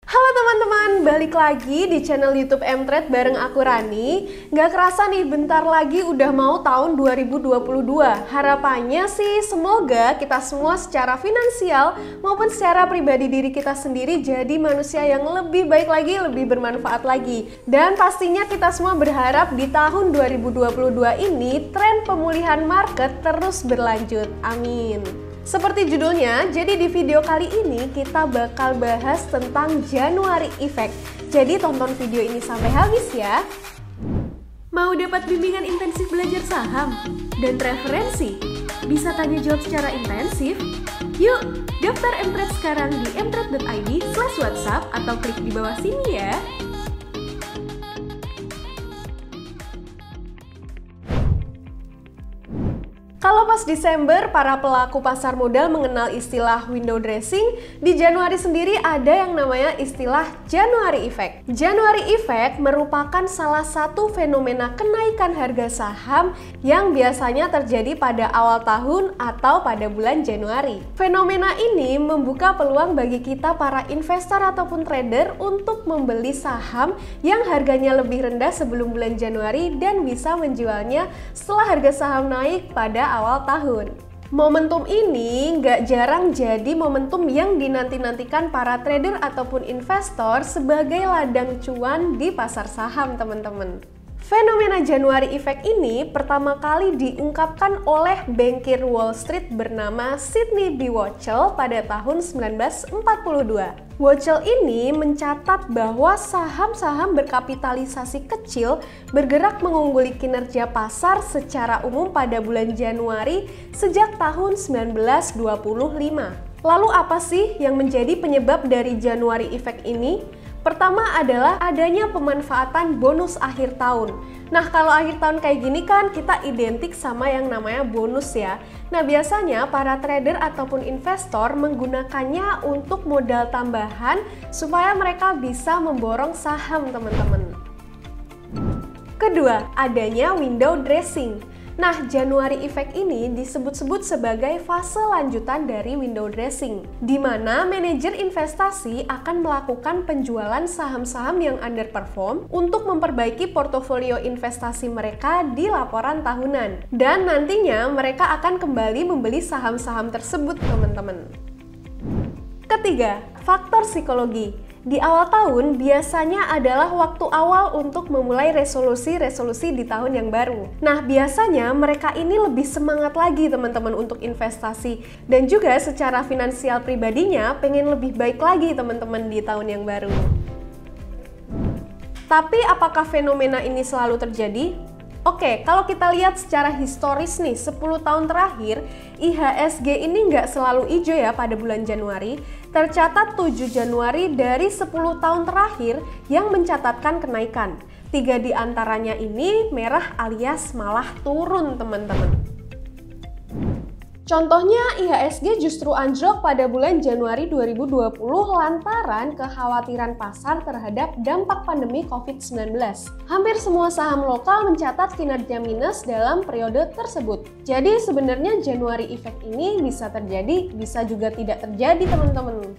Halo teman-teman, balik lagi di channel YouTube Mtrade bareng aku Rani. Gak kerasa nih, bentar lagi udah mau tahun 2022. Harapannya sih semoga kita semua secara finansial maupun secara pribadi diri kita sendiri jadi manusia yang lebih baik lagi, lebih bermanfaat lagi. Dan pastinya kita semua berharap di tahun 2022 ini tren pemulihan market terus berlanjut. Amin. Seperti judulnya, jadi di video kali ini kita bakal bahas tentang January Effect. Jadi tonton video ini sampai habis ya. Mau dapat bimbingan intensif belajar saham dan referensi? Bisa tanya jawab secara intensif? Yuk, daftar Mtrade sekarang di mtrade.id/whatsapp atau klik di bawah sini ya. Kalau pas Desember, para pelaku pasar modal mengenal istilah window dressing, di Januari sendiri ada yang namanya istilah January Effect. January Effect merupakan salah satu fenomena kenaikan harga saham yang biasanya terjadi pada awal tahun atau pada bulan Januari. Fenomena ini membuka peluang bagi kita para investor ataupun trader untuk membeli saham yang harganya lebih rendah sebelum bulan Januari dan bisa menjualnya setelah harga saham naik pada awal tahun. Momentum ini nggak jarang jadi momentum yang dinanti-nantikan para trader ataupun investor sebagai ladang cuan di pasar saham, teman-teman. Fenomena January Effect ini pertama kali diungkapkan oleh bankir Wall Street bernama Sidney B. Wachtel pada tahun 1942. Wachtel ini mencatat bahwa saham-saham berkapitalisasi kecil bergerak mengungguli kinerja pasar secara umum pada bulan Januari sejak tahun 1925. Lalu apa sih yang menjadi penyebab dari January Effect ini? Pertama adalah adanya pemanfaatan bonus akhir tahun. Nah, kalau akhir tahun kayak gini kan kita identik sama yang namanya bonus ya. Nah, biasanya para trader ataupun investor menggunakannya untuk modal tambahan supaya mereka bisa memborong saham, teman-teman. Kedua, adanya window dressing. Nah, January Effect ini disebut-sebut sebagai fase lanjutan dari window dressing, di mana manajer investasi akan melakukan penjualan saham-saham yang underperform untuk memperbaiki portofolio investasi mereka di laporan tahunan. Dan nantinya mereka akan kembali membeli saham-saham tersebut, teman-teman. Ketiga, faktor psikologi. Di awal tahun biasanya adalah waktu awal untuk memulai resolusi-resolusi di tahun yang baru. Nah, biasanya mereka ini lebih semangat lagi teman-teman untuk investasi dan juga secara finansial pribadinya pengen lebih baik lagi teman-teman di tahun yang baru. Tapi apakah fenomena ini selalu terjadi? Oke, kalau kita lihat secara historis nih, 10 tahun terakhir, IHSG ini nggak selalu hijau ya pada bulan Januari. Tercatat 7 Januari dari 10 tahun terakhir yang mencatatkan kenaikan. 3 di antaranya ini merah alias malah turun, teman-teman. Contohnya IHSG justru anjlok pada bulan Januari 2020 lantaran kekhawatiran pasar terhadap dampak pandemi COVID-19. Hampir semua saham lokal mencatat kinerja minus dalam periode tersebut. Jadi sebenarnya January Effect ini bisa terjadi, bisa juga tidak terjadi, teman-teman.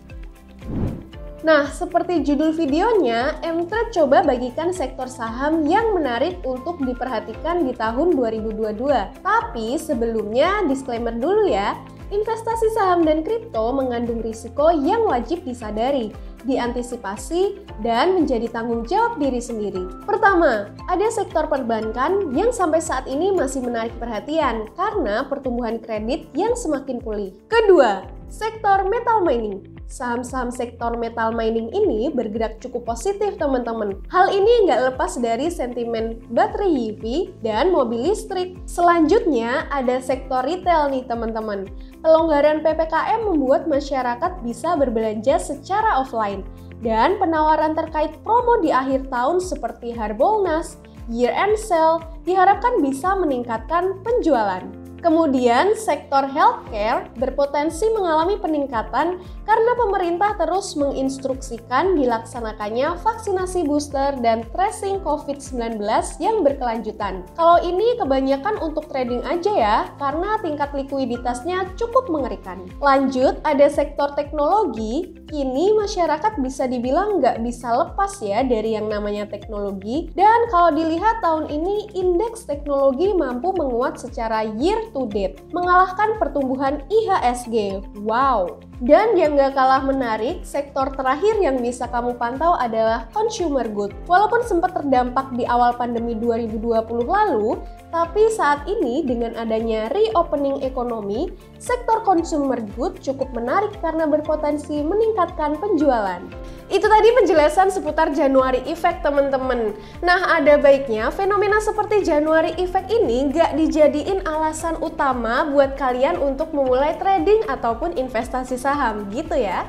Nah, seperti judul videonya, Mtrade coba bagikan sektor saham yang menarik untuk diperhatikan di tahun 2022. Tapi sebelumnya disclaimer dulu ya, investasi saham dan kripto mengandung risiko yang wajib disadari, diantisipasi, dan menjadi tanggung jawab diri sendiri. Pertama, ada sektor perbankan yang sampai saat ini masih menarik perhatian karena pertumbuhan kredit yang semakin pulih. Kedua, sektor metal mining. Saham-saham sektor metal mining ini bergerak cukup positif, teman-teman. Hal ini nggak lepas dari sentimen baterai EV dan mobil listrik. Selanjutnya ada sektor retail nih, teman-teman. Pelonggaran PPKM membuat masyarakat bisa berbelanja secara offline. Dan penawaran terkait promo di akhir tahun seperti Harbolnas, Year End Sale diharapkan bisa meningkatkan penjualan. Kemudian, sektor healthcare berpotensi mengalami peningkatan karena pemerintah terus menginstruksikan dilaksanakannya vaksinasi booster dan tracing COVID-19 yang berkelanjutan. Kalau ini kebanyakan untuk trading aja ya, karena tingkat likuiditasnya cukup mengerikan. Lanjut, ada sektor teknologi. Kini masyarakat bisa dibilang nggak bisa lepas ya dari yang namanya teknologi. Dan kalau dilihat tahun ini, indeks teknologi mampu menguat secara year to date, mengalahkan pertumbuhan IHSG. Wow! Dan yang gak kalah menarik, sektor terakhir yang bisa kamu pantau adalah consumer good. Walaupun sempat terdampak di awal pandemi 2020 lalu, tapi saat ini dengan adanya reopening ekonomi, sektor consumer good cukup menarik karena berpotensi meningkatkan penjualan. Itu tadi penjelasan seputar January Effect teman-teman. Nah, ada baiknya fenomena seperti January Effect ini gak dijadiin alasan utama buat kalian untuk memulai trading ataupun investasi saham gitu ya.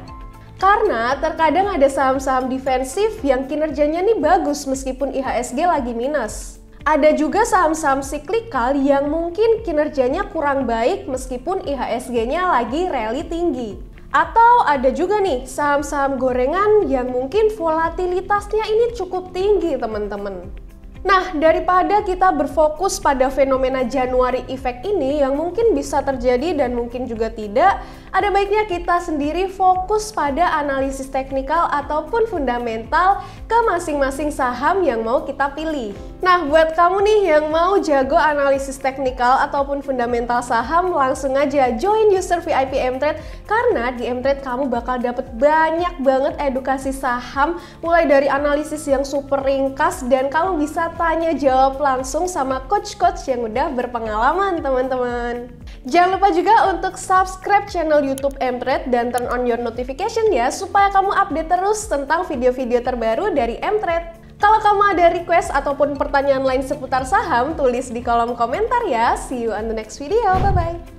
Karena terkadang ada saham-saham defensif yang kinerjanya nih bagus meskipun IHSG lagi minus. Ada juga saham-saham siklikal yang mungkin kinerjanya kurang baik meskipun IHSG-nya lagi rally tinggi. Atau ada juga nih saham-saham gorengan yang mungkin volatilitasnya ini cukup tinggi teman-teman. Nah, daripada kita berfokus pada fenomena January Effect ini yang mungkin bisa terjadi dan mungkin juga tidak, ada baiknya kita sendiri fokus pada analisis teknikal ataupun fundamental ke masing-masing saham yang mau kita pilih. Nah, buat kamu nih yang mau jago analisis teknikal ataupun fundamental saham, langsung aja join user VIP Mtrade karena di Mtrade kamu bakal dapet banyak banget edukasi saham mulai dari analisis yang super ringkas dan kamu bisa tanya jawab langsung sama coach-coach yang udah berpengalaman teman-teman. Jangan lupa juga untuk subscribe channel YouTube Mtrade dan turn on your notification ya supaya kamu update terus tentang video-video terbaru dari Mtrade. Kalau kamu ada request ataupun pertanyaan lain seputar saham, tulis di kolom komentar ya. See you on the next video. Bye-bye.